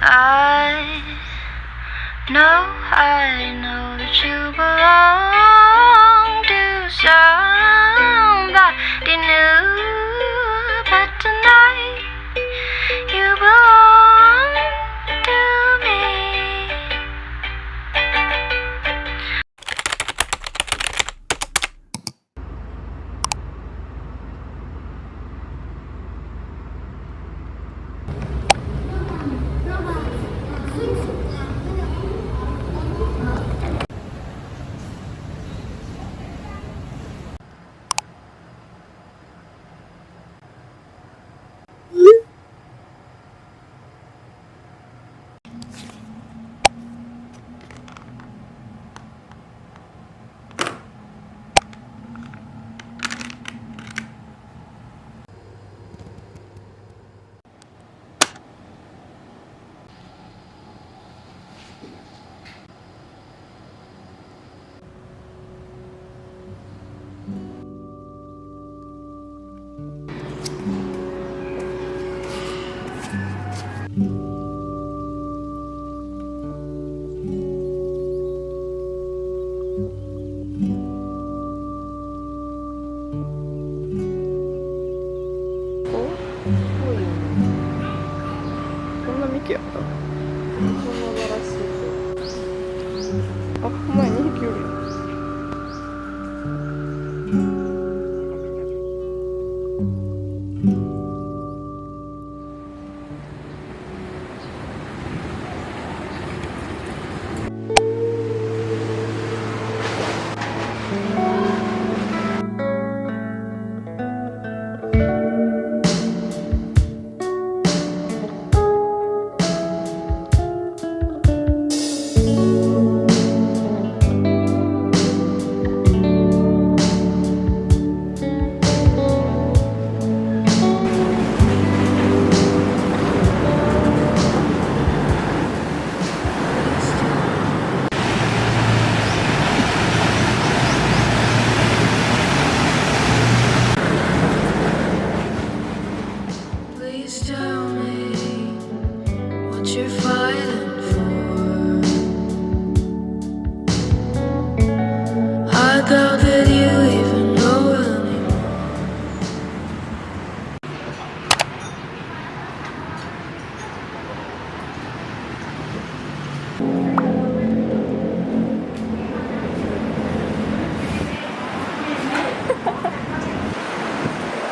I know that you belong to somebody new, but tonight you belong to me.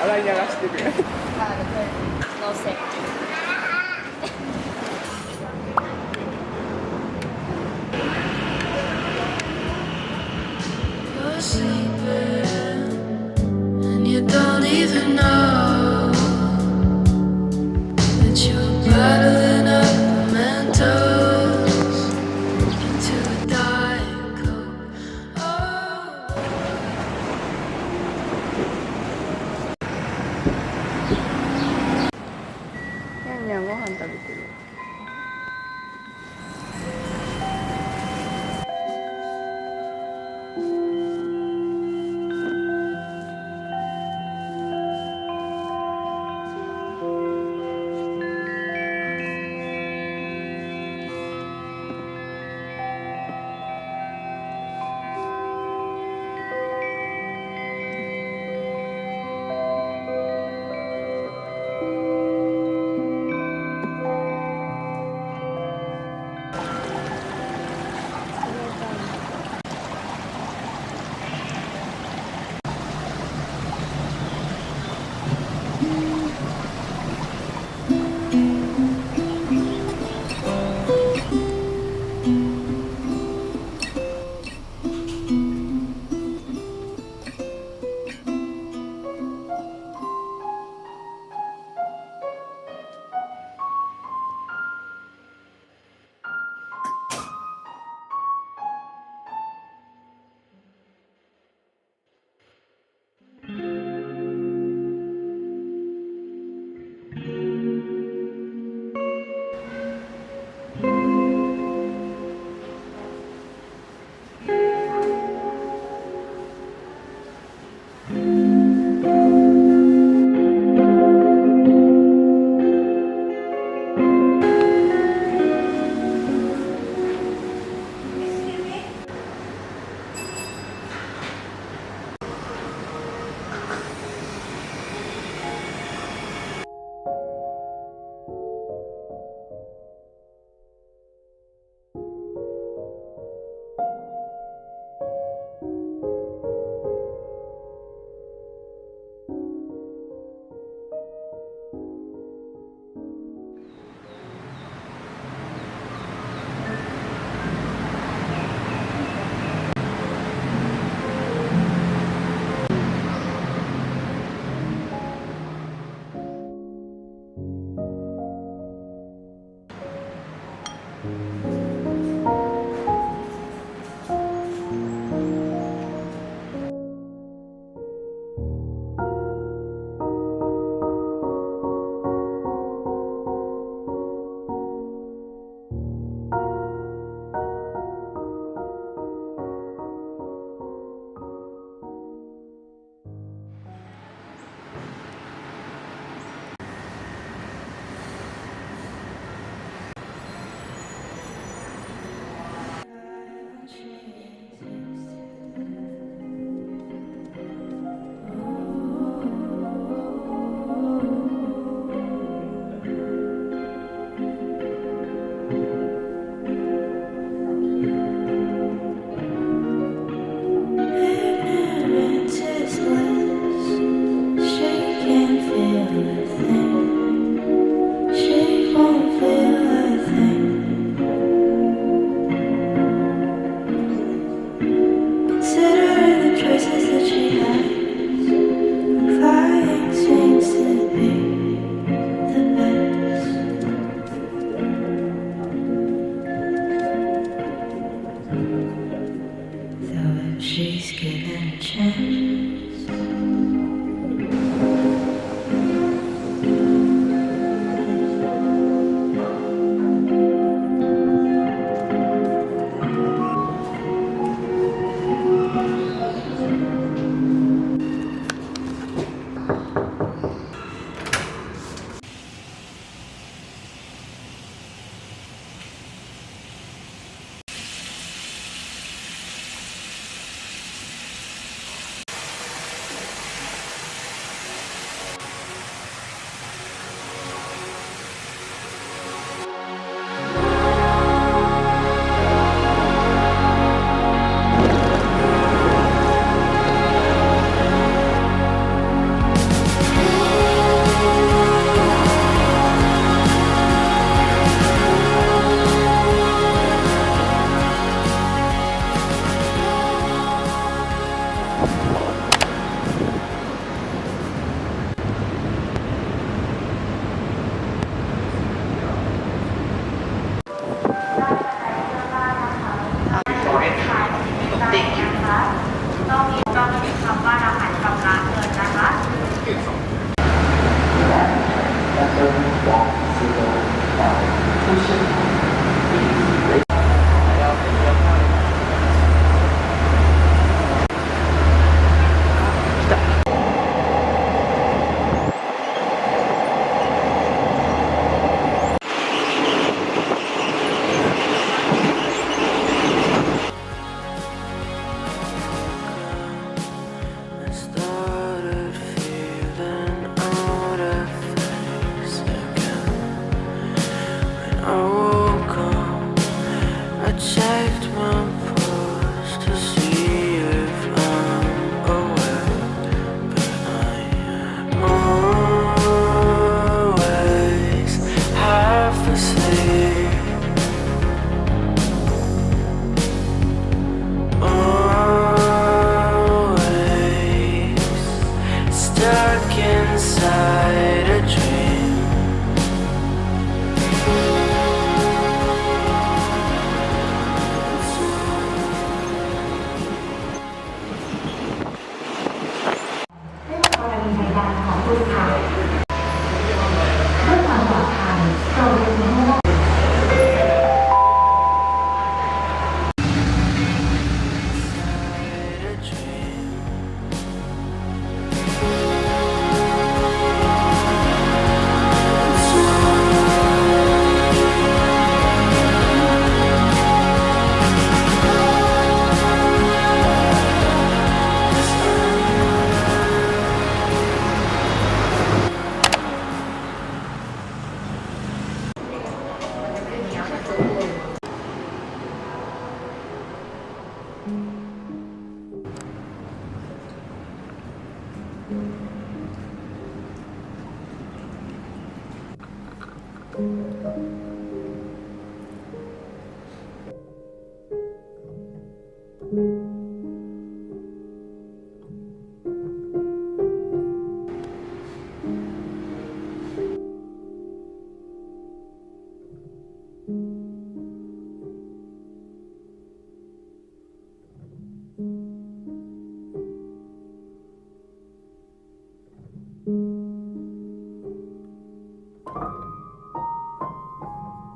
洗い流してる。のせ。にゃんご飯食べてる。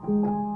こ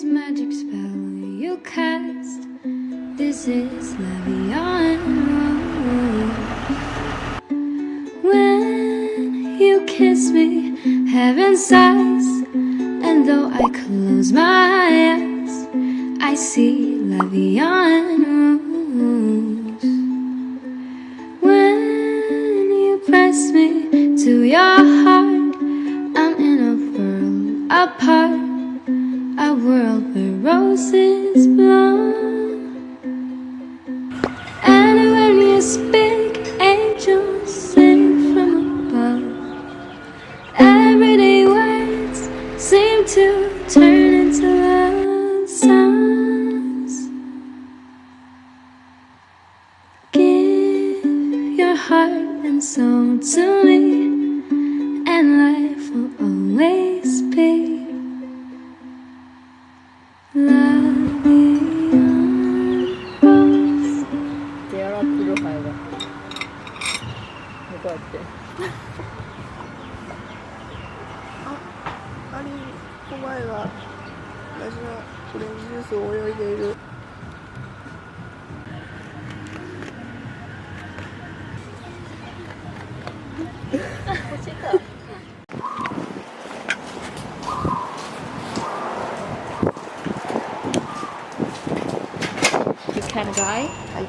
this magic spell you cast. This is La Beyond. When you kiss me, heaven sighs, and though I close my eyes, I see La Beyond. When you press me to your heart, I'm in a world apart, a world where roses bloom. And when you speak, angels sing from above. Everyday words seem to turn into love songs. Give your heart and soul to me, and life will always be love beyond rose. 手洗ってるハエがこうやってアリコバエが私のオレンジジュースを泳いでいる。You can guy? はい。めっ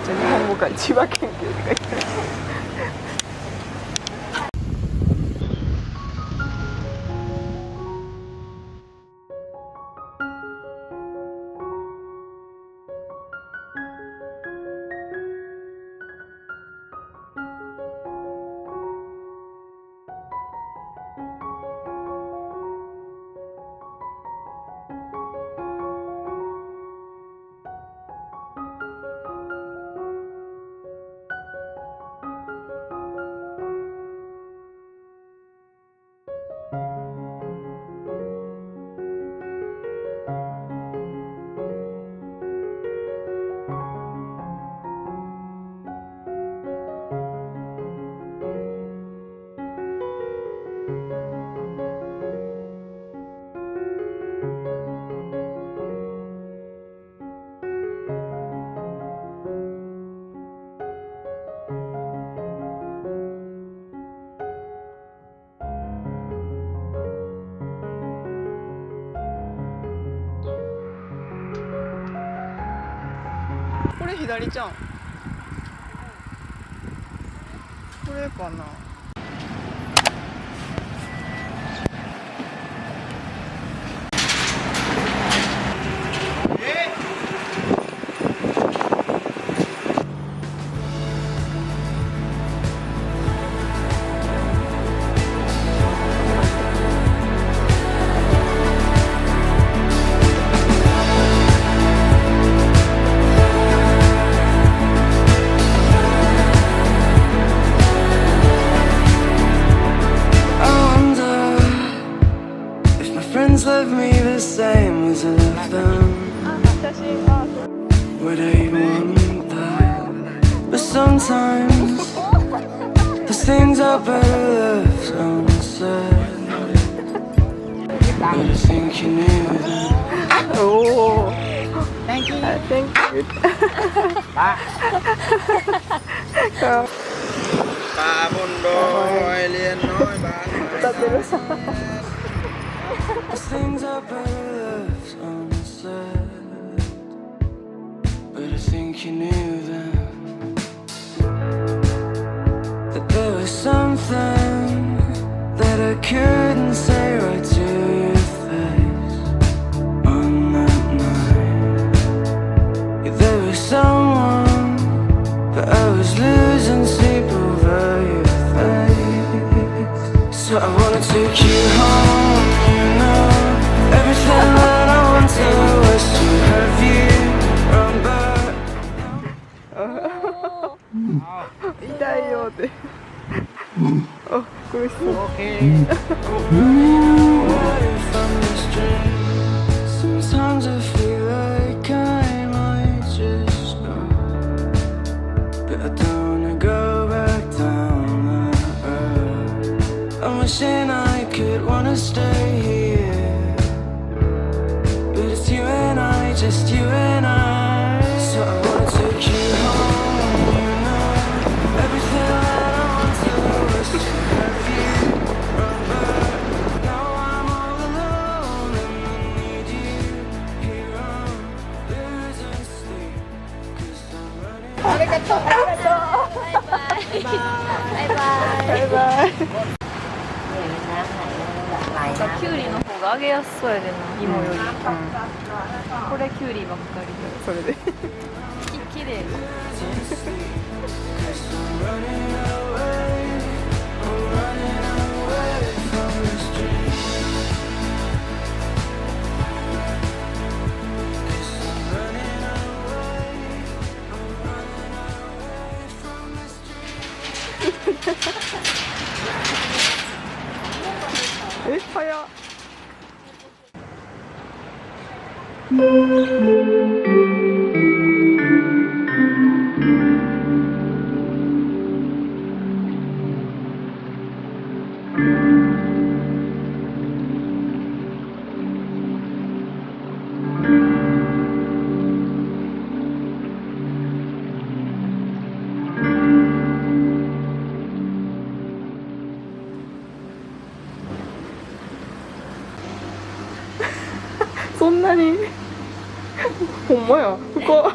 ちゃ日本語か千葉県警って書いてある。これ左ちゃん。これかな。Love me the same as I love them. Would they want that? But sometimes those things are better left unsaid. But I think you knew that. Oh, thank you. Thank you. ปลาบนดอยเรียนน้อยบ้านไม้ 歌ってる。 Those things are better left unsaid. But I think you knew that there was something that I couldn't say right to your face on that night. Yeah, there was someone, but I was losing sleep over your face. So I wanna take you home, you know. Everything that I wanted was to have you run back. 痛いよって。あ、苦しそう。Sometimes I feel like I might just go, but I don't wanna go back down that road. I'm wishing I could wanna stay here. just you and I. So I wanna take you home, you know. Everything that I want to is to have you right back. Now I'm all alone and I need you here on losing sleep. 'Cause I'm running. ありがとう。バイバイ。バイバイ。キュウリの方が揚げやすそうやでな、芋より。これキュウリばっかりそれで。で。きれい。 'Cause I'm running away. I'm running away from this dream. 'Cause I'm running away. I'm running away from this dream. え、早っ。そんなにほんまや深っ